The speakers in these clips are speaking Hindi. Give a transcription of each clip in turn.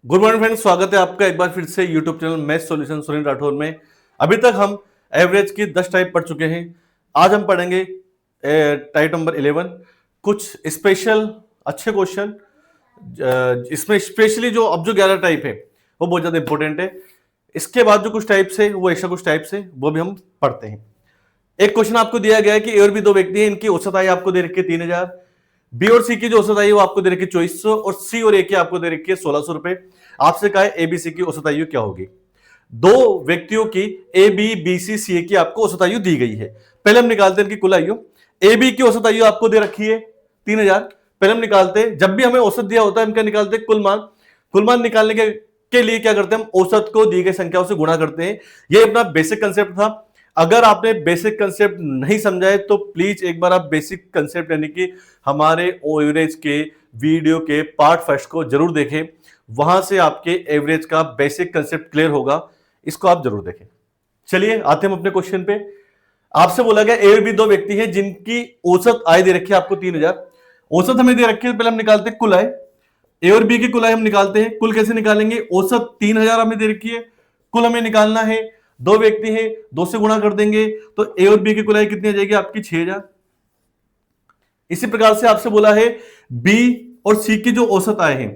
गुड मॉर्निंग फ्रेंड्स, स्वागत है आपका एक बार फिर से YouTube channel math solution Sunil Rathore में। अभी तक हम एवरेज की 10 टाइप पढ़ चुके हैं। आज हम पढ़ेंगे टाइप नंबर 11। कुछ स्पेशल अच्छे क्वेश्चन, इसमें स्पेशली जो अब जो 11 टाइप है वो बहुत ज्यादा इंपॉर्टेंट है। इसके बाद जो कुछ टाइप्स है वो ऐसा कुछ टाइप्स है वो भी हम पढ़ते हैं। एक क्वेश्चन आपको दिया गया है कि ए और बी दो व्यक्ति हैं, इनकी औसत आय आपको दे रखी है 3000। बी और सी की जो औसत आयु वो आपको दे रखी है 2400 और सी और ए की आपको दे रखी है 1600 रुपए। आपसे कहा है एबीसी की औसत आयु क्या होगी। दो व्यक्तियों की ए बी बी सी सी ए की आपको औसत आयु दी गई है। पहले हम निकालते हैं इनकी कुल आयु। ए बी की औसत आयु आपको दे रखी है 3000। पहले हम निकालते हैं, जब भी हमें औसत दिया होता है हम क्या निकालते हैं, कुल मान। कुल मान निकालने के लिए क्या करते हैं, हम औसत को दी गई संख्याओं से गुणा करते हैं। ये अपना बेसिक कंसेप्ट था। अगर आपने बेसिक कंसेप्ट नहीं समझा है तो प्लीज एक बार आप बेसिक कंसेप्ट यानी कि हमारे एवरेज के वीडियो के पार्ट फर्स्ट को जरूर देखें। वहां से आपके एवरेज का बेसिक कंसेप्ट क्लियर होगा। इसको आप जरूर देखें। चलिए आते हैं हम अपने क्वेश्चन पे। आपसे बोला गया ए और बी दो व्यक्ति हैं जिनकी औसत आय दे रखी है आपको 3000। औसत हमें दे रखी है, पहले हम निकालते हैं कुल आय। ए और बी की कुल आय हम निकालते हैं। कुल कैसे निकालेंगे, औसत 3000 हमें दे रखी है, कुल हमें निकालना है। दो व्यक्ति हैं, दो से गुणा कर देंगे तो ए और बी की कुल आय कितनी आ जाएगी आपकी 6000। इसी प्रकार से आपसे बोला है बी और सी की जो औसत आय है,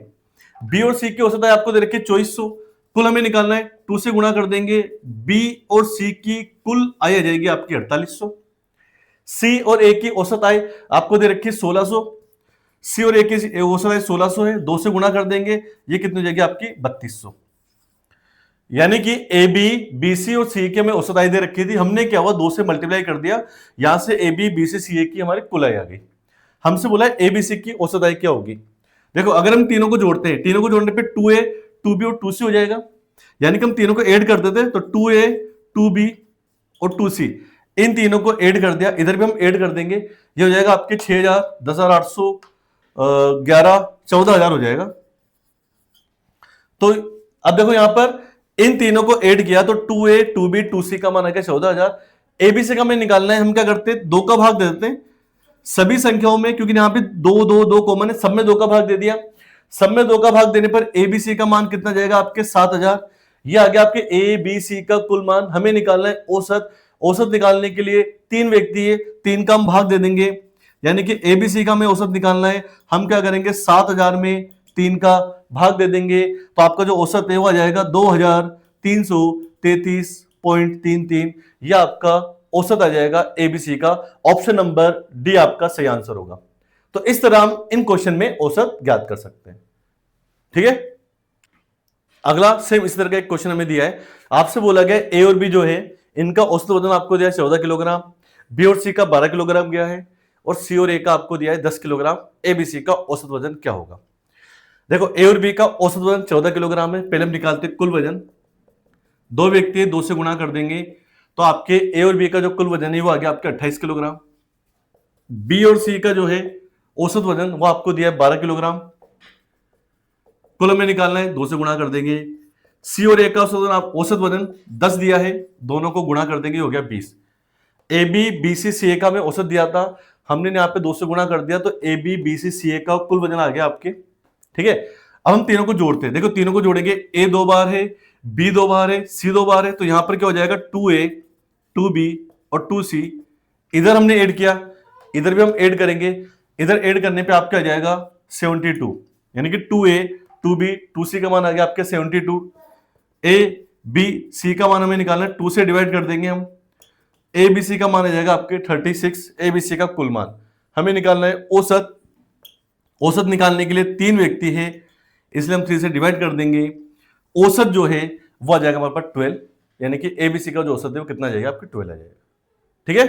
बी और सी की औसत आय आपको दे रखी है 2400, कुल हमें निकालना है। 2 से गुणा कर देंगे, बी और सी की कुल आय आ जाएगी आपकी 4800। सी और ए की औसत आय आपको दे रखी है 1600, सी और ए की औसत आय 1600 है। 2 से गुणा कर देंगे, ये कितनी हो जाएगी आपकी 3200। यानी कि ए बी बी सी और सी के में औसत आय दे रखी थी, हमने क्या हुआ 2 से मल्टीप्लाई कर दिया, यहां से ए बी बी सी सी ए की हमारी कुल आय आ गई। हमसे बोला है ए बी सी की औसत आय क्या होगी। देखो अगर हम तीनों को जोड़ते हैं, तीनों को जोड़ने पे 2a 2b और 2c हो जाएगा। यानी कि हम तीनों को ऐड कर देते तो 2a 2b और 2c, इन तीनों को ऐड कर दिया, इधर भी हम ऐड कर देंगे, ये हो जाएगा आपके 6000 10800 11 14000 हो जाएगा। तो अब देखो यहां पर इन तीनों को ऐड किया तो 2a 2b 2c का मान आ गया 14000। एबीसी का हमें निकालना है, हम क्या करते हैं 2 का भाग दे देते हैं सभी संख्याओं में, क्योंकि यहां पे 2 2 2 कॉमन है, सब में 2 का भाग दे दिया। सब में 2 का भाग देने पर एबीसी का मान कितना जाएगा आपके 7000। ये आ गया आपके ए बी सी का कुल मान। हमें निकालना है औसत। औसत निकालने के लिए 3 व्यक्ति है, 3 का हम भाग दे देंगे, यानी कि एबीसी का हमें औसत निकालना है। हम क्या करेंगे 7000 में 3 का भाग दे देंगे तो आपका जो औसत है वो आ जाएगा 2333.33। यह आपका औसत आ जाएगा एबीसी का। ऑप्शन नंबर डी आपका सही आंसर होगा। तो इस तरह हम इन क्वेश्चन में औसत ज्ञात कर सकते हैं। ठीक है, अगला सेम इस तरह का एक क्वेश्चन हमें दिया है। आपसे बोला गया ए और बी जो है इनका औसत वजन आपको दिया है 14 किलोग्राम, बी और सी का 12 किलोग्राम गया है और सी और ए का आपको दिया है 10 किलोग्राम। एबीसी का औसत वजन क्या होगा। देखो ए और बी का औसत वजन 14 किलोग्राम है। पहले हम निकालते हैं कुल वजन। दो व्यक्ति है, 2 से गुणा कर देंगे तो आपके ए और बी का जो कुल वजन है वो आ गया आपके 28 किलोग्राम। बी और सी का जो है औसत वजन वो आपको दिया है 12 किलोग्राम। कुल हमें निकालना है, 2 से गुणा कर देंगे। सी और ए का औसत वजन 10 दिया है, दोनों को गुणा कर देंगे, हो गया 20। ए बी बी सी सी ए का हमें औसत दिया था, हमने यहाँ पे 2 से गुणा कर दिया तो ए बी बी सी सी ए का कुल वजन आ गया आपके। ठीक है, अब हम तीनों को जोड़ते हैं। देखो तीनों को जोड़ेंगे, ए 2 बार है, बी 2 बार है, सी 2 बार है, तो यहां पर क्या हो जाएगा 2a 2b और 2c। इधर हमने ऐड किया, इधर भी हम ऐड करेंगे, इधर ऐड करने पे आपका आ जाएगा 72, यानी कि 2a 2b 2c का मान आ गया आपके 72। ए बी सी का मान हमें निकालना है, 2 से डिवाइड कर देंगे हम, ए बी सी का मान आ जाएगा आपके 36। ए बी सी का कुल मान हमें निकालना है औसत। औसत निकालने के लिए 3 व्यक्ति है, इसलिए हम 3 से डिवाइड कर देंगे। औसत जो है वो आ जाएगा हमारे पास 12, यानी कि एबीसी का जो औसत है वो कितना आ जाएगा आपके 12 आ जाएगा। ठीक है,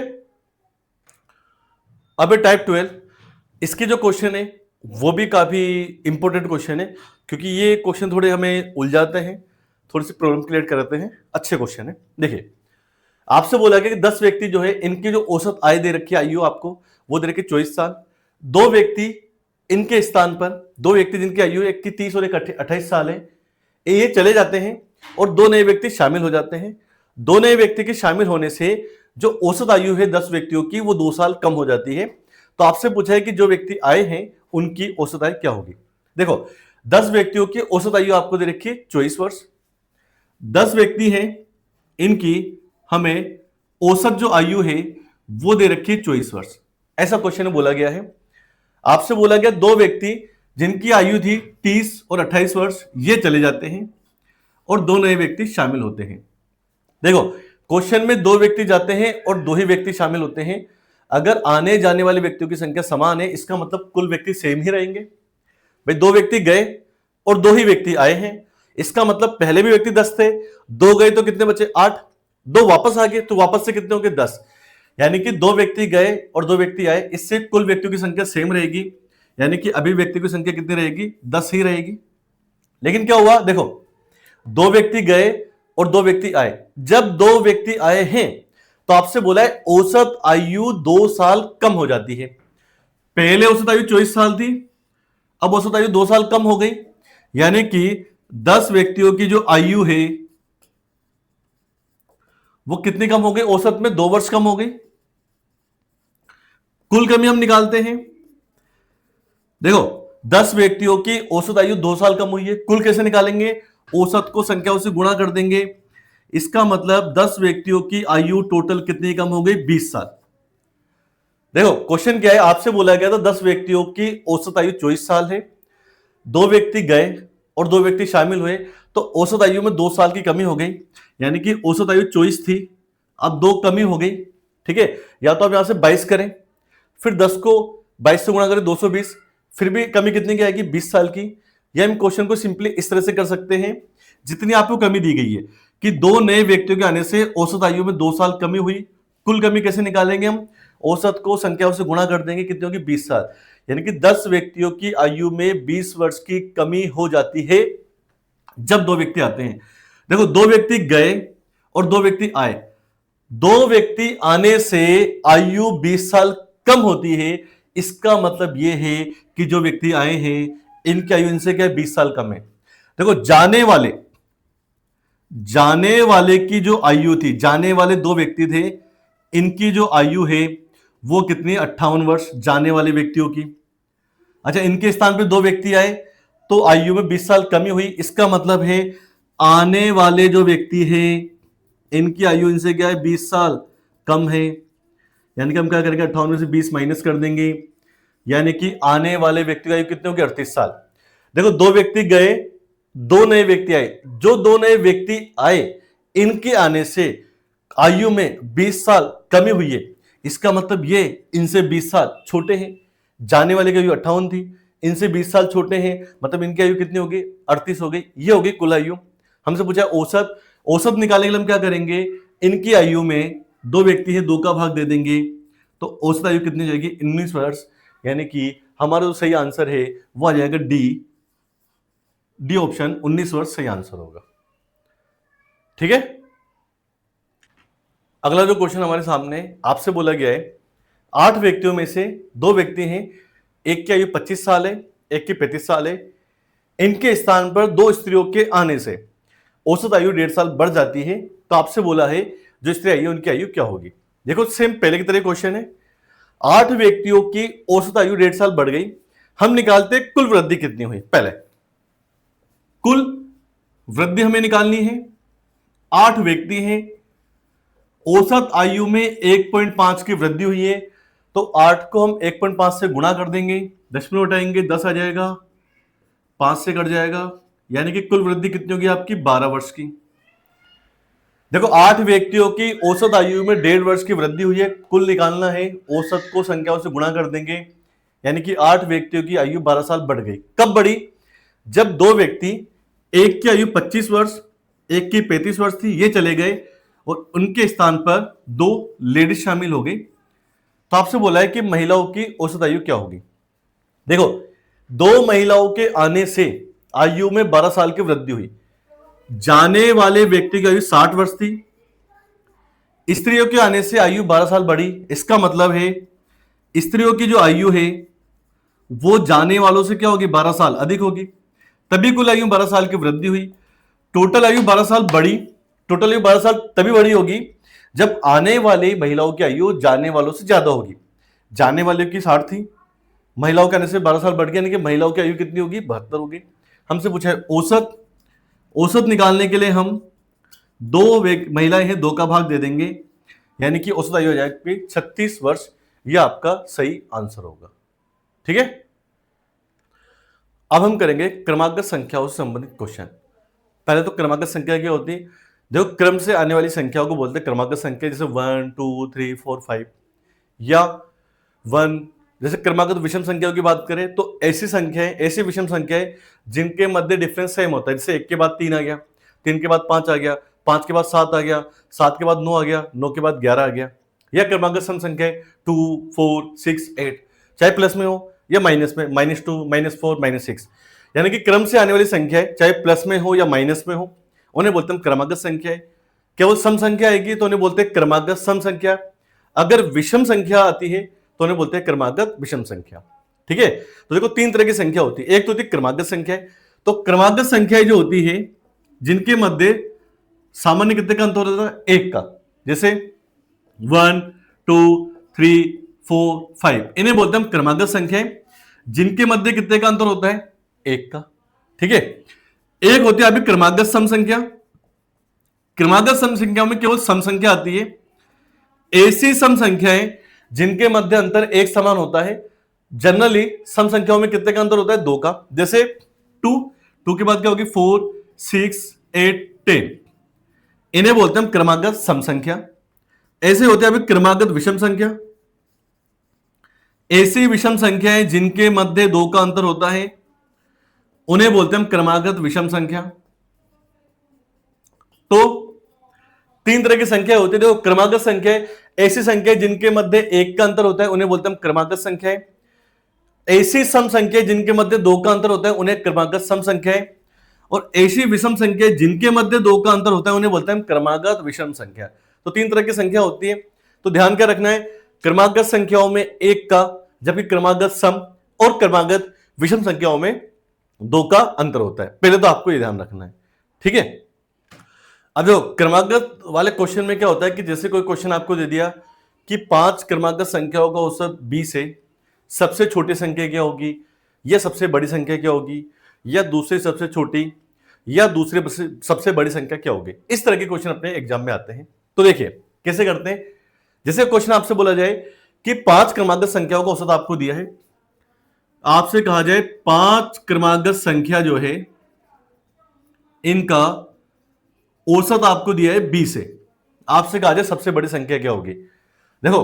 अब टाइप 12, इसके जो क्वेश्चन है वो भी काफी इंपॉर्टेंट क्वेश्चन है, क्योंकि ये क्वेश्चन थोड़े हमें उलझाते हैं, थोड़ी सी प्रॉब्लम क्रिएट करते हैं। अच्छे क्वेश्चन है। देखिए आपसे बोला गया कि 10 व्यक्ति जो है इनकी जो औसत आय दे रखी है आयु आपको वो दे रखी 24 साल। दो व्यक्ति इनके स्थान पर, दो व्यक्ति जिनकी आयु एक की 30 और एक 28 साल है, ये चले जाते हैं और 2 नए व्यक्ति शामिल हो जाते हैं। 2 नए व्यक्ति के शामिल होने से जो औसत आयु है 10 व्यक्तियों की वो 2 साल कम हो जाती है। तो आपसे पूछा है कि जो व्यक्ति आए हैं उनकी औसत आय क्या होगी। देखो 10 व्यक्तियों की औसत आयु आपको दे रखी है 24 वर्ष। 10 व्यक्ति हैं, इनकी हमें औसत जो आयु है वो दे रखी है 24 वर्ष। ऐसा क्वेश्चन में बोला गया है। आपसे बोला गया 2 व्यक्ति जिनकी आयु थी 30 और 28 वर्ष, ये चले जाते हैं और 2 नए व्यक्ति शामिल होते हैं। देखो, क्वेश्चन में 2 व्यक्ति जाते हैं और 2 ही व्यक्ति शामिल होते हैं। अगर आने जाने वाले व्यक्तियों की संख्या समान है, इसका मतलब कुल व्यक्ति सेम ही रहेंगे। भाई 2 व्यक्ति गए और 2 ही व्यक्ति आए हैं, इसका मतलब पहले भी व्यक्ति 10 थे, 2 गए तो कितने बचे 8, 2 वापस आ गए तो वापस से कितने हो गए 10। यानी कि 2 व्यक्ति गए और 2 व्यक्ति आए, इससे कुल व्यक्तियों की संख्या सेम रहेगी। यानी कि अभी व्यक्ति की संख्या कितनी रहेगी, 10 ही रहेगी। लेकिन क्या हुआ, देखो 2 व्यक्ति गए और 2 व्यक्ति आए। जब 2 व्यक्ति आए हैं तो आपसे बोला है औसत आयु 2 साल कम हो जाती है। पहले औसत आयु 24 साल थी, अब औसत आयु 2 साल कम हो गई। यानी कि 10 व्यक्तियों की जो आयु है वो कितनी कम हो गई, औसत में 2 वर्ष कम हो गई। कुल कमी हम निकालते हैं। देखो 10 व्यक्तियों की औसत आयु 2 साल कम हुई है, कुल कैसे निकालेंगे, औसत को संख्याओं से गुणा कर देंगे। इसका मतलब 10 व्यक्तियों की आयु टोटल कितनी कम हो गई, 20 साल। देखो क्वेश्चन क्या है, आपसे बोला गया था 10 व्यक्तियों की औसत आयु 24 साल है, 2 व्यक्ति गए और 2 व्यक्ति शामिल हुए तो औसत आयु में 2 साल की कमी हो गई। यानी कि औसत आयु 24 थी, अब 2 कमी हो गई। ठीक है, या तो आप यहां से 22 करें, फिर 10 को 22 से गुणा करें 220, फिर भी कमी कितनी की आएगी, 20 साल की। या हम क्वेश्चन को सिंपली इस तरह से कर सकते हैं, जितनी आपको कमी दी गई है कि 2 नए व्यक्तियों के आने से औसत आयु में 2 साल कमी हुई, कुल कमी कैसे निकालेंगे हम, औसत को संख्याओं से गुणा कर देंगे, कितनी होगी, 20 साल। यानी कि 10 व्यक्तियों की आयु में 20 वर्ष की कमी हो जाती है जब 2 व्यक्ति आते हैं। देखो 2 व्यक्ति गए और 2 व्यक्ति आए, 2 व्यक्ति आने से आयु 20 साल कम होती है। इसका मतलब यह है कि जो व्यक्ति आए हैं इनकी आयु इनसे क्या है, 20 साल कम है। देखो जाने वाले की जो आयु थी, जाने वाले 2 व्यक्ति थे, इनकी जो आयु है वो कितनी, 58 वर्ष जाने वाले व्यक्तियों की। अच्छा, इनके स्थान पे 2 व्यक्ति आए तो आयु में 20 साल कमी हुई। इसका मतलब है आने वाले जो व्यक्ति हैं इनकी आयु इनसे क्या है, 20 साल कम है। यानी कि हम क्या करेंगे, 58 में से 20 माइनस कर देंगे, यानी कि आने वाले व्यक्ति की आयु कितने होगी, 38 साल। देखो 2 व्यक्ति गए, 2 नए व्यक्ति आए, जो 2 नए व्यक्ति आए इनके आने से आयु में 20 साल कमी हुई है। इसका मतलब ये इनसे 20 साल छोटे हैं। जाने वाले की आयु 58 थी, इनसे 20 साल छोटे हैं, मतलब इनकी आयु कितनी होगी, 38 हो गई। ये होगी कुल आयु। हमसे पूछा औसत निकालने के लिए हम क्या करेंगे, इनकी आयु में 2 व्यक्ति है, 2 का भाग दे देंगे तो औसत आयु कितनी जाएगी, 19 वर्ष। यानी कि हमारा जो सही आंसर है वो आ जाएगा डी ऑप्शन, 19 वर्ष सही आंसर होगा। ठीक है, अगला जो क्वेश्चन हमारे सामने आपसे बोला गया है, 8 व्यक्तियों में से 2 व्यक्ति हैं, एक की आयु 25 साल है, एक की 35 साल है। इनके स्थान पर 2 स्त्रियों के आने से औसत आयु 1.5 साल बढ़ जाती है। तो आपसे बोला है जो स्त्री आई है उनकी आयु क्या होगी। देखो सेम पहले की तरह क्वेश्चन है, 8 व्यक्तियों की औसत आयु 1.5 साल बढ़ गई। हम निकालते कुल वृद्धि कितनी हुई, पहले कुल वृद्धि हमें निकालनी है। 8 व्यक्ति हैं, औसत आयु में 1.5 की वृद्धि हुई है, तो 8 को हम 1.5 से गुणा कर देंगे, दशमलव उठाएंगे 10 आ जाएगा, 5 से कट जाएगा, यानी कि कुल वृद्धि कितनी होगी आपकी, 12 वर्ष की। देखो 8 व्यक्तियों की औसत आयु में 1.5 वर्ष की वृद्धि हुई है, कुल निकालना है, औसत को संख्याओं से गुणा कर देंगे, यानी कि 8 व्यक्तियों की आयु 12 साल बढ़ गई। कब बढ़ी, जब 2 व्यक्ति, एक की आयु 25 वर्ष, एक की 35 वर्ष थी, ये चले गए और उनके स्थान पर 2 लेडीज शामिल हो गई। तो आपसे बोला है कि महिलाओं की औसत आयु क्या होगी। देखो 2 महिलाओं के आने से आयु में 12 साल की वृद्धि हुई। जाने वाले व्यक्ति की आयु 60 वर्ष थी, स्त्रियों के आने से आयु 12 साल बढ़ी। इसका मतलब है स्त्रियों की जो आयु है वो जाने वालों से क्या होगी, 12 साल अधिक होगी, तभी कुल आयु 12 साल की वृद्धि हुई। टोटल आयु 12 साल बढ़ी, टोटल आयु 12 साल तभी बढ़ी होगी जब आने वाली महिलाओं की आयु जाने वालों से ज्यादा होगी। जाने वालों की 60 थी, महिलाओं के आने से 12 साल बढ़ गया, यानी कि महिलाओं की आयु कितनी होगी, 72 होगी। हमसे पूछा है औसत। औसत निकालने के लिए हम दो महिलाएं हैं, 2 का भाग दे देंगे, यानी कि औसत आयु हो जाएगी 36 वर्ष। यह आपका सही आंसर होगा। ठीक है, अब हम करेंगे क्रमागत संख्याओं से संबंधित क्वेश्चन। पहले तो क्रमागत संख्या क्या होती है? देखो, क्रम से आने वाली संख्याओं को बोलते हैं क्रमागत संख्या, जैसे 1 2 3 4 5, या 1। जैसे क्रमागत विषम संख्याओं की बात करें तो ऐसी संख्याएं, ऐसी विषम संख्याएं जिनके मध्य डिफरेंस सेम होता है, जैसे 1 के बाद 3 आ गया, 3 के बाद 5 आ गया, 5 के बाद 7 आ गया, 7 के बाद 9 आ गया, 9 के बाद 11 आ गया। या क्रमागत सम संख्याएं 2 4 6 8, चाहे प्लस में हो या माइनस में, -2 -4 -6, यानी कि क्रम से आने वाली संख्या है, चाहे प्लस में हो या माइनस में हो, उन्हें बोलते हैं क्रमागत संख्या है। केवल सम संख्या आएगी तो उन्हें बोलते हैं क्रमागत सम संख्या। अगर विषम संख्या आती है तो उन्हें बोलते हैं क्रमागत विषम संख्या। ठीक है, तो देखो 3 तरह की संख्या होती है। एक तो होती है क्रमागत संख्या, तो क्रमागत संख्या जो होती है जिनके मध्य सामान्य कितने का अंतर होता है? 1 का, जैसे 1 2 3 4 5, इन्हें बोलते हैं हम क्रमागत संख्याएं जिनके मध्य कितने का अंतर होता है? 1 का। ठीक है, एक होती है अभी क्रमागत सम संख्या। क्रमागत सम संख्या में केवल सम संख्या आती है। ऐसी सम संख्याएं जिनके मध्य अंतर एक समान होता है। जनरली सम संख्याओं में कितने का अंतर होता है? 2 का, जैसे 2 के बाद क्या होगी? 4 6 8 10, इन्हें बोलते हैं हम क्रमागत सम संख्या। ऐसे होते हैं अभी क्रमागत विषम संख्या। ऐसी विषम संख्याएं जिनके मध्य 2 का अंतर होता है उन्हें बोलते हैं हम क्रमागत विषम संख्या। तो 3 तरह की संख्या होती है। देखो, क्रमागत संख्या ऐसी संख्या जिनके मध्य 1 का अंतर होता है उन्हें बोलते हैं हम क्रमागत संख्याएं। ऐसी सम संख्या जिनके मध्य 2 का अंतर होता है उन्हें क्रमागत सम संख्याएं। और ऐसी विषम संख्या जिनके मध्य 2 का अंतर होता है उन्हें बोलते हैं हम क्रमागत विषम संख्या। तो 3 तरह की संख्या होती है। तो ध्यान क्या रखना है? क्रमागत संख्याओं में 1 का, जबकि क्रमागत सम और क्रमागत विषम संख्याओं में 2 का अंतर होता है। पहले तो आपको यह ध्यान रखना है। ठीक है, अब देखो क्रमागत वाले क्वेश्चन में क्या होता है कि जैसे कोई क्वेश्चन आपको दे दिया कि 5 क्रमागत संख्याओं का औसत 20 है, सबसे छोटी संख्या क्या होगी, या सबसे बड़ी संख्या क्या होगी, या दूसरी सबसे छोटी या दूसरे सबसे बड़ी संख्या क्या होगी। इस तरह के क्वेश्चन अपने एग्जाम में आते हैं। तो देखिए कैसे करते हैं। जैसे क्वेश्चन आपसे बोला जाए कि 5 क्रमागत संख्याओं का औसत आपको दिया है, आपसे कहा जाए 5 क्रमागत संख्या जो है इनका औसत आपको दिया है 20 है। आपसे कहा जाए सबसे बड़ी संख्या क्या होगी। देखो,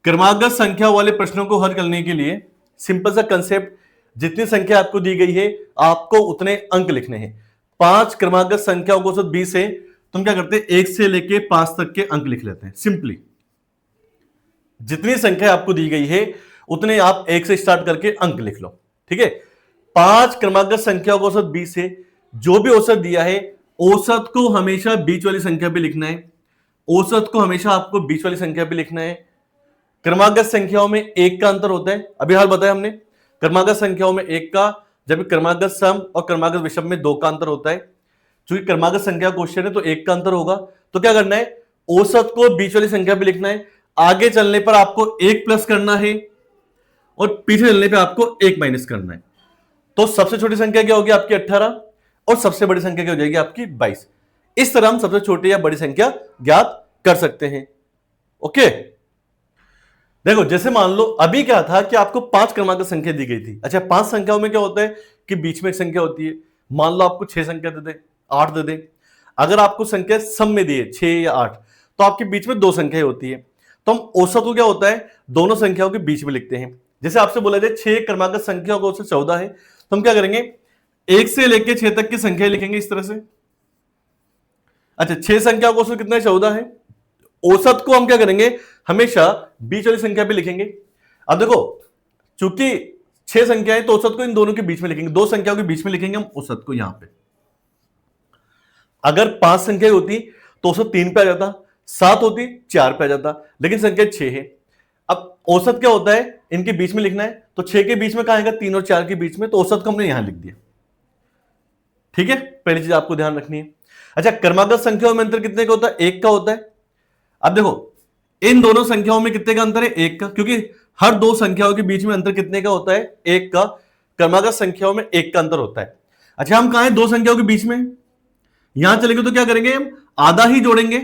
क्रमागत संख्या वाले प्रश्नों को हल करने के लिए सिंपल सा कंसेप्ट, जितनी संख्या आपको दी गई है आपको उतने अंक लिखने हैं। 5 क्रमागत संख्याओं को औसत 20 है, तुम क्या करते हैं 1 से लेके 5 तक के अंक लिख लेते हैं। सिंपली जितनी संख्या आपको दी गई है उतने आप 1 से स्टार्ट करके अंक लिख लो। ठीक है, 5 क्रमागत संख्याओं को औसत 20 है, जो भी औसत दिया है औसत को हमेशा बीच वाली संख्या पे लिखना है। औसत को हमेशा आपको बीच वाली संख्या पे लिखना है। क्रमागत संख्याओं में 1 का अंतर होता है, अभी हाल बताया हमने। क्रमागत संख्याओं में 1 का, जबकि क्रमागत सम और क्रमागत विषम में 2 का अंतर होता है। क्योंकि क्रमागत संख्या क्वेश्चन है तो 1 का अंतर होगा, तो क्या करना है औसत को बीच वाली संख्या पे लिखना है। आगे चलने पर आपको 1 प्लस करना है और पीछे चलने पर आपको 1 माइनस करना है। तो सबसे छोटी संख्या क्या होगी आपकी 18 और सबसे बड़ी संख्या क्या हो जाएगी आपकी 22। इस तरह हम सबसे छोटी या बड़ी संख्या ज्ञात कर सकते हैं। ओके, देखो जैसे मान लो अभी क्या था कि आपको 5 क्रमागत संख्या दी गई थी। अच्छा, 5 संख्याओं में क्या होता है कि बीच में एक संख्या होती है। मान लो आपको 6 संख्या दे दे, 8 दे दे, अगर आपको संख्या सम में दी है 6 या 8, तो आपके बीच में 2 संख्याएं होती है। तो हम औसत को क्या होता है दोनों संख्याओं के बीच में लिखते हैं। जैसे आपसे बोला जाए 6 क्रमागत संख्याओं का औसत 14 है, तो हम क्या करेंगे 1 से लेकर 6 तक की संख्या लिखेंगे इस तरह से। अच्छा, 6 संख्या का औसत कितना है 14 है, औसत को हम क्या करेंगे हमेशा बीच वाली संख्या पे लिखेंगे। अब देखो चूंकि 6 संख्याएं तो औसत को इन दोनों के बीच में लिखेंगे, 2 संख्याओं के बीच में लिखेंगे हम औसत को यहां पे। अगर 5 संख्या होती तो औसत 3 पे आ जाता, 7 होती 4 पे आ जाता, लेकिन संख्या 6 है। अब औसत क्या होता है इनके बीच में लिखना है, तो 6 के बीच में कहां आएगा 3 और 4 के बीच में, तो औसत को हमने यहां लिख दिया। ठीक है, पहली चीज आपको ध्यान रखनी है। अच्छा, क्रमागत संख्याओं में अंतर कितने का होता है 1 का होता है। अब देखो इन दोनों संख्याओं में कितने का अंतर है 1 का, क्योंकि हर 2 संख्याओं के बीच में अंतर कितने का होता है 1 का। क्रमागत संख्याओं में 1 का अंतर होता है। अच्छा हम कहां हैं, दो संख्याओं के बीच में, यहां चलेंगे तो क्या करेंगे, हम आधा ही जोड़ेंगे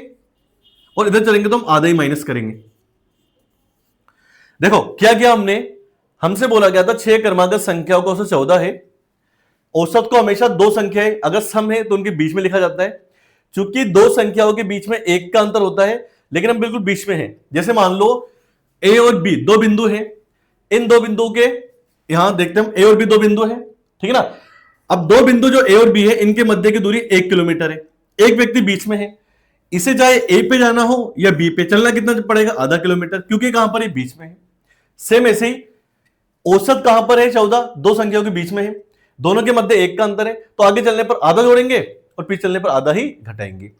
और इधर चलेंगे तो हम आधा ही माइनस करेंगे। देखो क्या किया हमने, हमसे बोला गया था 6 क्रमागत संख्याओं का औसत 14 है। औसत को हमेशा दो संख्याएं अगर सम है तो उनके बीच में लिखा जाता है। चूंकि दो संख्याओं के बीच में एक का अंतर होता है, लेकिन हम बिल्कुल बीच में हैं। जैसे मान लो ए और बी दो बिंदु हैं, इन दो बिंदुओं के यहां देखते हैं हम ए और बी दो बिंदु हैं, ठीक है ना। अब दो बिंदु जो ए और बी है इनके मध्य की दूरी 1 किलोमीटर है, एक व्यक्ति बीच में है, इसे चाहे ए पे जाना हो या बी पे, चलना कितना पड़ेगा, आधा किलोमीटर, क्योंकि कहां पर है, बीच में है। सेम ऐसे ही औसत कहां पर है, 14, दो संख्याओं के बीच में है, दोनों के मध्य एक का अंतर है, तो आगे चलने पर आधा जोड़ेंगे और पीछे चलने पर आधा ही घटाएंगे।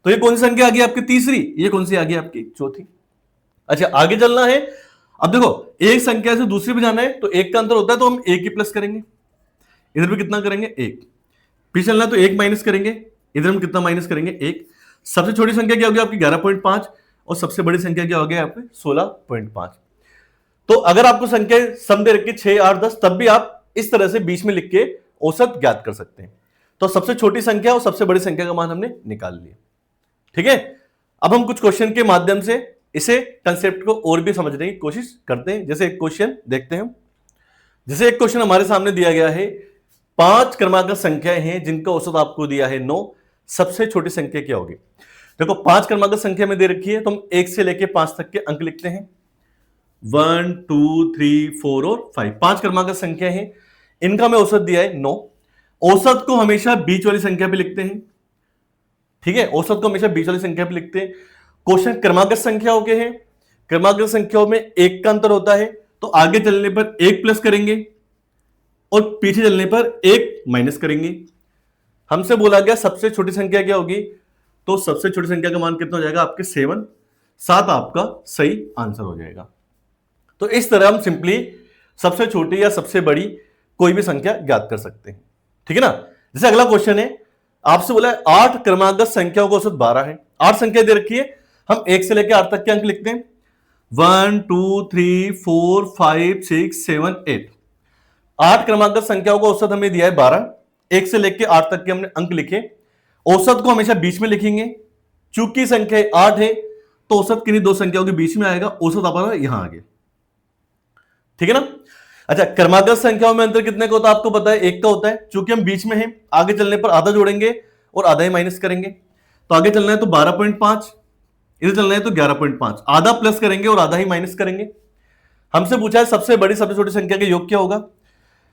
तो ये कौन सी संख्या आ गई आपकी, तीसरी, ये कौन सी आ गई आपकी, चौथी। अच्छा आगे चलना है, अब देखो एक संख्या से दूसरी पे जाना है तो एक का अंतर होता है, तो हम एक ही प्लस करेंगे, इधर भी कितना करेंगे, एक। पीछे चलना है तो एक माइनस करेंगे, इधर हम कितना माइनस करेंगे, एक। सबसे छोटी संख्या क्या होगी आपकी 11.5 और सबसे बड़ी संख्या क्या होगी आपकी 16.5। तो अगर आपको संख्या सम दे रखी 6, 8, 10, तब भी आप इस तरह से बीच में लिख के औसत ज्ञात कर सकते हैं। तो सबसे छोटी संख्या और सबसे बड़ी संख्या का मान हमने निकाल लिया, ठीक है। अब हम कुछ क्वेश्चन के माध्यम से इसे कंसेप्ट को और भी समझने की कोशिश करते हैं। जैसे एक क्वेश्चन देखते हैं, जैसे एक क्वेश्चन हमारे सामने दिया गया है, 5 क्रमांक संख्याएं हैं जिनका औसत आपको दिया है 9, सबसे छोटी संख्या क्या होगी। देखो 5 क्रमांक संख्या में दे रखी है तो हम 1 से लेकर 5 तक के अंक लिखते हैं, 1, 2, 3, 4 और 5, 5 क्रमांक संख्या है, इनका हमें औसत दिया है 9। औसत को हमेशा बीच वाली संख्या पे लिखते हैं, ठीक है, औसत को हमेशा बीच वाली संख्या पे लिखते हैं। क्वेश्चन क्रमागत संख्याओं के हैं, क्रमागत संख्याओं में एक का अंतर होता है, तो आगे चलने पर एक प्लस करेंगे और पीछे चलने पर एक माइनस करेंगे। हमसे बोला गया सबसे छोटी संख्या क्या होगी, तो सबसे छोटी संख्या का मान कितना हो जाएगा आपके 7, 7 आपका सही आंसर हो जाएगा। तो इस तरह हम सिंपली सबसे छोटी या सबसे बड़ी कोई भी संख्या ज्ञात कर सकते हैं, ठीक है ना। जैसे अगला क्वेश्चन है, आपसे बोला है 8 क्रमागत संख्याओं का औसत 12 है, 8 संख्या दे रखी है, हम 1 से लेकर 8 तक के अंक लिखते हैं, 1, 2, 3, 4, 5, 6, 7, 8। 8 क्रमागत संख्याओं का औसत हमें दिया है 12, 1 से लेकर 8 तक के हमने अंक लिखे। औसत को हमेशा बीच में लिखेंगे, चूंकि संख्या 8 है तो औसत किन्हीं दो संख्याओं के बीच में आएगा, औसत हमारा यहां आ गया, ठीक है ना। अच्छा क्रमागत संख्याओं में अंतर कितने का होता है आपको पता है, 1 का होता है, चूंकि हम बीच में हैं आगे चलने पर आधा जोड़ेंगे और आधा ही माइनस करेंगे। तो आगे चलना है तो 12.5, इधर चलना है तो 11.5, आधा प्लस करेंगे और आधा ही माइनस करेंगे। हमसे पूछा है सबसे बड़ी सबसे छोटी संख्या का योग क्या होगा।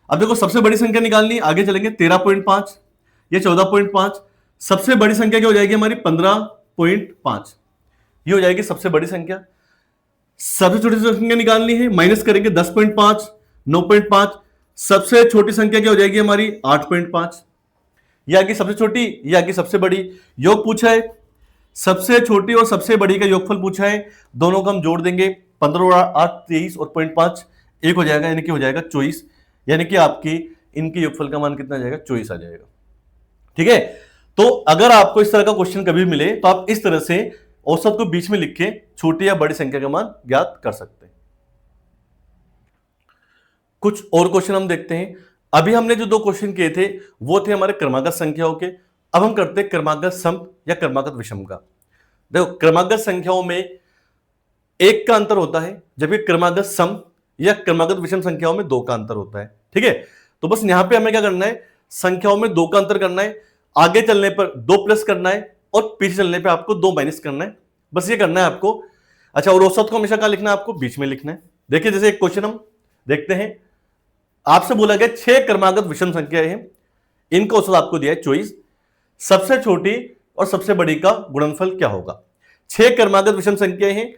अब देखो सबसे बड़ी संख्या निकालनी, आगे चलेंगे 13.5, ये 14.5, सबसे बड़ी संख्या क्या हो जाएगी हमारी 15.5, ये हो जाएगी सबसे बड़ी संख्या। सबसे छोटी संख्या निकालनी है, माइनस करेंगे 10.5, 9.5, सबसे छोटी संख्या क्या हो जाएगी हमारी 8.5, यह आगे सबसे छोटी, यह आगे सबसे बड़ी। योग पूछा है, सबसे छोटी और सबसे बड़ी का योगफल पूछा है, दोनों को हम जोड़ देंगे, 15 और 8 23 और 0.5 एक हो जाएगा, यानी कि हो जाएगा 24, यानी कि आपकी इनकी योगफल का मान कितना आ जाएगा 24 आ जाएगा, ठीक है। तो अगर आपको इस तरह का क्वेश्चन कभी मिले तो आप इस तरह से औसत को बीच में लिख के छोटी या बड़ी संख्या का मान ज्ञात कर सकते हैं। कुछ और क्वेश्चन हम देखते हैं। अभी हमने जो दो क्वेश्चन किए थे वो थे हमारे क्रमागत संख्याओं के, अब हम करते हैं क्रमागत सम या क्रमागत विषम का। देखो क्रमागत संख्याओं में एक का अंतर होता है, जबकि क्रमागत सम या क्रमागत विषम संख्याओं में 2 का अंतर होता है, ठीक है। तो बस यहां पे हमें क्या करना है, संख्याओं में 2 का अंतर करना है, आगे चलने पर 2 प्लस करना है और पीछे चलने पर आपको 2 माइनस करना है, बस ये करना है आपको। अच्छा और औसत को हमेशा कहां लिखना है, आपको बीच में लिखना है। देखिए जैसे एक क्वेश्चन हम देखते हैं, आपसे बोला गया 6 क्रमागत विषम संख्याएं हैं, इनका औसत आपको दिया है 24, सबसे छोटी और सबसे बड़ी का गुणनफल क्या होगा। 6 क्रमागत विषम संख्याएं हैं,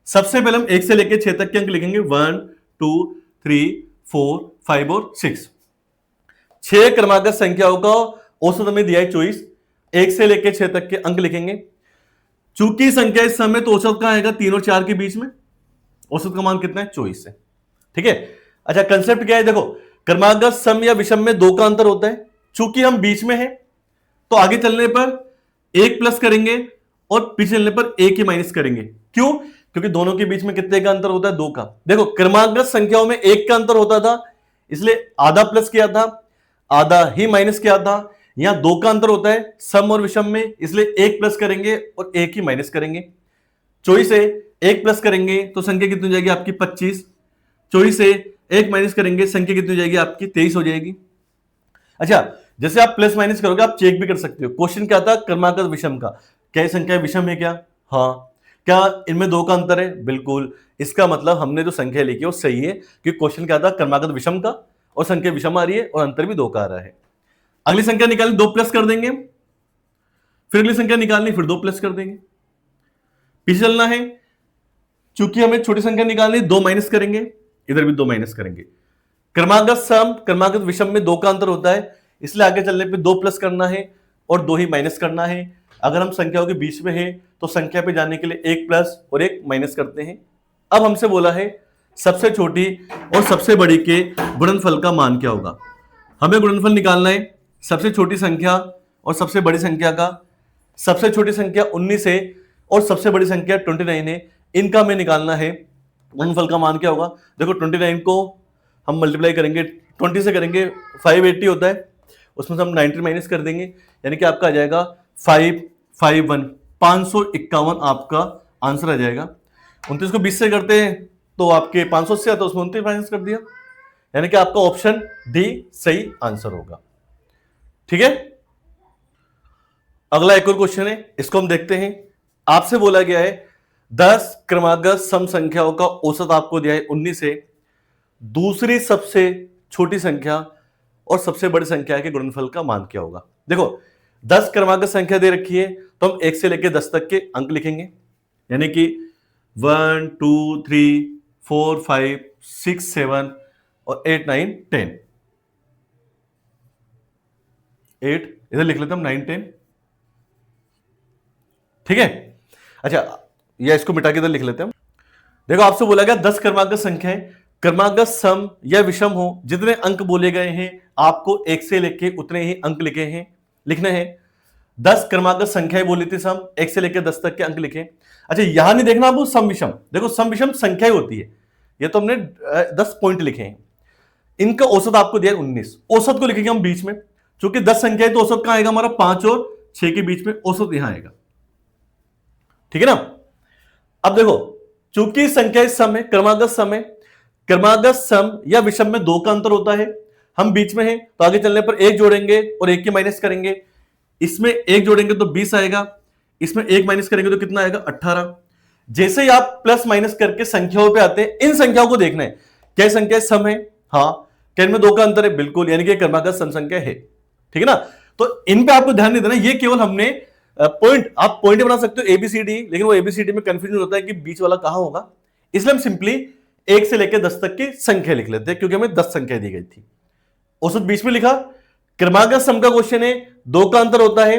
सबसे पहले हम 1 से लेकर 6 तक के अंक लिखेंगे, 1, 2, 3, 4, 5 और 6। 6 क्रमागत संख्याओं का औसत हमें दिया है 24, 1 से लेकर 6 तक के अंक लिखेंगे। चूंकि संख्या इस समय तो औसत कहां आएगा 3 और 4 के बीच में, औसत का मान कितना है 24 से, ठीक है। अच्छा कंसेप्ट क्या है, देखो क्रमागत सम या विषम में 2 का अंतर होता है, चूंकि हम बीच में हैं तो आगे चलने पर 1 प्लस करेंगे और पीछे चलने पर 1 ही माइनस करेंगे। क्यों, क्योंकि दोनों के बीच में कितने का अंतर होता है, 2 का। देखो क्रमागत संख्याओं में 1 का अंतर होता था, इसलिए आधा प्लस किया था, आधा ही माइनस किया था। यहां दो का अंतर होता है सम और विषम में, इसलिए एक प्लस करेंगे और एक ही माइनस करेंगे। 24 से एक प्लस करेंगे तो संख्या कितनी हो जाएगी आपकी 25। 24 से एक माइनस करेंगे संख्या कितनी हो जाएगी आपकी 23 हो जाएगी। अच्छा, जैसे आप प्लस माइनस करोगे आप चेक भी कर सकते हो। क्वेश्चन क्या था, क्रमागत विषम का। क्या ये संख्या विषम है क्या? हाँ। क्या इनमें दो का अंतर है? बिल्कुल। इसका मतलब हमने जो संख्या लिखी है वो सही है, क्योंकि क्वेश्चन क्या था, क्रमागत विषम का, और संख्या विषम आ रही है और अंतर भी दो का आ रहा है। अगली संख्या निकालनी, दो प्लस कर देंगे, फिर अगली संख्या निकालनी, फिर दो प्लस कर देंगे। पीछे चलना है, चूंकि हमें छोटी संख्या निकालनी, दो माइनस करेंगे, इधर भी दो माइनस करेंगे। क्रमागत सम क्रमागत विषम में दो का अंतर होता है, इसलिए आगे चलने पे दो प्लस करना है और दो ही माइनस करना है। अगर हम संख्याओं के बीच में है तो संख्या पे जाने के लिए एक प्लस और एक माइनस करते हैं। अब हमसे बोला है सबसे छोटी और सबसे बड़ी के गुणनफल का मान क्या होगा। हमें गुणनफल निकालना है सबसे छोटी संख्या और सबसे बड़ी संख्या का। सबसे छोटी संख्या 19 है और सबसे बड़ी संख्या 29 है, इनका हमें निकालना है गुणनफल का मान क्या होगा। देखो 29 को हम मल्टीप्लाई करेंगे 20 से करेंगे, 580 होता है, उसमें से हम 90 माइनस कर देंगे, यानी कि आपका आ जाएगा 551, 551 आपका आंसर आ जाएगा। 29 को 20 से करते हैं तो आपके 500 से आता है, उसमें 29 माइनस कर दिया, यानी कि आपका ऑप्शन डी सही आंसर होगा। ठीक है, अगला एक और क्वेश्चन है, इसको हम देखते हैं। आपसे बोला गया है 10 क्रमागत सम संख्याओं का औसत आपको दिया है 19 से, दूसरी सबसे छोटी संख्या और सबसे बड़ी संख्या के गुणनफल का मान क्या होगा। देखो 10 क्रमागत संख्या दे रखी है तो हम 1 से लेकर 10 तक के अंक लिखेंगे, यानी कि 1 2 3 4 5 6 7 और 8 9 10। 8 इधर लिख लेते हम, 9 10। ठीक है, अच्छा या इसको मिटा के इधर लिख लेते हैं। देखो आपसे बोला गया 10 क्रमागत संख्या है, क्रमागत सम या विषम हो, जितने अंक बोले गए हैं आपको 1 से लेके उतने ही अंक लिखने हैं। 10 क्रमागत संख्याएं बोली थी सम, 1 से लेकर 10 तक के अंक लिखे। अच्छा यहां नहीं देखना आपको सम विषम, देखो सम विषम संख्याएं होती है, ये तो हमने 10 पॉइंट लिखे हैं। इनका औसत आपको दिया 19, औसत को लिखेंगे हम बीच में, क्योंकि 10 संख्याएं तो औसत कहां आएगा हमारा 5 और 6 के बीच में, औसत यहां आएगा। ठीक है ना। अब देखो चूंकि संख्या सम है, क्रमागत सम है, क्रमागत सम या विषम में दो का अंतर होता है, हम बीच में हैं तो आगे चलने पर एक जोड़ेंगे और एक की माइनस करेंगे। इसमें एक जोड़ेंगे तो 20 आएगा, इसमें एक माइनस करेंगे तो कितना आएगा 18। जैसे ही आप प्लस माइनस करके संख्याओं पे आते हैं, इन संख्याओं को देखना है क्या संख्या सम है, हाँ। क्या इनमें दो का अंतर है, बिल्कुल, यानी कि क्रमागत सम संख्या है। ठीक है ना, तो इन पे आपको ध्यान नहीं देना, ये केवल हमने पॉइंट, आप पॉइंट बना सकते हो एबीसीडी, लेकिन वो एबीसीडी में कंफ्यूजन होता है कि बीच वाला कहां होगा, इसलिए हम सिंपली 1 से लेकर 10 तक की संख्या लिख लेते हैं, क्योंकि हमें 10 संख्या दी गई थी। औसत बीच में लिखा, क्रमागत सम का क्वेश्चन है, दो का अंतर होता है,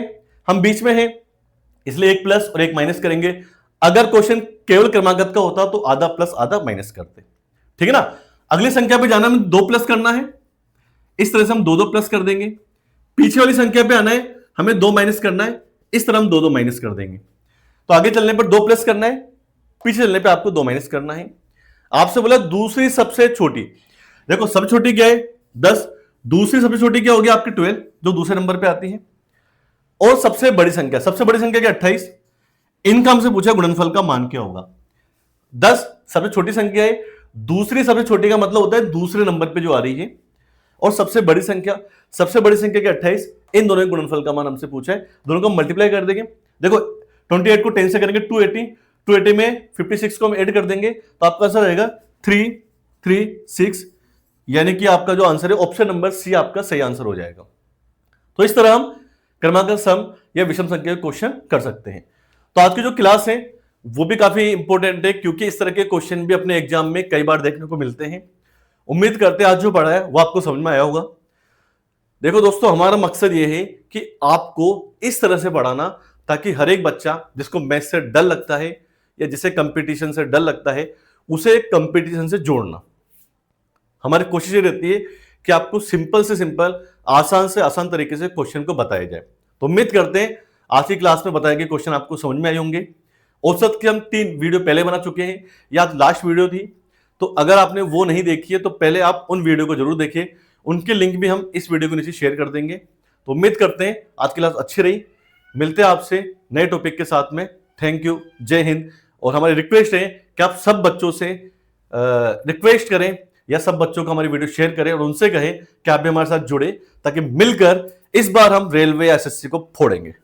हम बीच में हैं इसलिए एक प्लस और एक माइनस करेंगे। अगर क्वेश्चन केवल क्रमागत का होता तो आधा प्लस आधा माइनस करते। ठीक है ना, अगली संख्या पे जाना में दो प्लस करना है, इस तरह से हम दो दो प्लस कर देंगे। पीछे वाली संख्या पे आना है, हमें दो माइनस करना है, इस तरह हम दो दो माइनस कर देंगे। तो आगे चलने पर दो प्लस करना है, पीछे चलने पे आपको दो माइनस करना है। आपसे बोला दूसरी सबसे छोटी, देखो सबसे छोटी क्या है 10, दूसरी सबसे छोटी क्या होगी आपकी 12 जो दूसरे नंबर पे आती है, और सबसे बड़ी संख्या क्या 28। इनका हमसे पूछा गुणनफल का मान क्या होगा। 10 सबसे छोटी संख्या है, दूसरी सबसे छोटी का मतलब होता है दूसरे नंबर पे जो आ रही है, और सबसे बड़ी संख्या क्या 28। इन दोनों के गुणनफल का मान हमसे पूछा है, दोनों को मल्टीप्लाई कर देंगे। देखो 28 को 10 से करेंगे 280 में 56 को हम ऐड कर देंगे तो आपका आंसर रहेगा 336, यानी कि आपका जो आंसर है ऑप्शन नंबर सी आपका सही आंसर हो जाएगा। तो इस तरह हम क्रमागत सम या विषम संख्या के क्वेश्चन कर सकते हैं। तो आज की जो क्लास है वो भी काफी इंपॉर्टेंट है, क्योंकि इस तरह के क्वेश्चन भी अपने एग्जाम में कई बार देखने को मिलते हैं। उम्मीद करते हैं आज जो पढ़ा है वो आपको समझ में आया होगा। देखो दोस्तों, हमारा मकसद ये है कि आपको इस तरह से पढ़ाना ताकि हर एक बच्चा जिसको मैथ से डर लगता है या जिसे कंपटीशन से डर लगता है, उसे कंपटीशन से जोड़ना। हमारी कोशिश ये रहती है कि आपको सिंपल से सिंपल, आसान से आसान तरीके से क्वेश्चन को बताया जाए। तो उम्मीद करते हैं आज की क्लास में बताए गए क्वेश्चन आपको समझ में आए होंगे। औसत के हम 3 वीडियो पहले बना चुके हैं, या लास्ट वीडियो थी, तो अगर आपने वो नहीं देखी है तो पहले आप उन वीडियो को जरूर देखिए, उनके लिंक भी हम इस वीडियो के नीचे शेयर कर देंगे। तो उम्मीद करते हैं आज की क्लास अच्छी रही। मिलते हैं आपसे नए टॉपिक के साथ में। थैंक यू, जय हिंद। और हमारी रिक्वेस्ट है कि आप सब बच्चों से रिक्वेस्ट करें या सब बच्चों को हमारी वीडियो शेयर करें और उनसे कहें कि आप भी हमारे साथ जुड़े, ताकि मिलकर इस बार हम रेलवे एसएससी को फोड़ेंगे।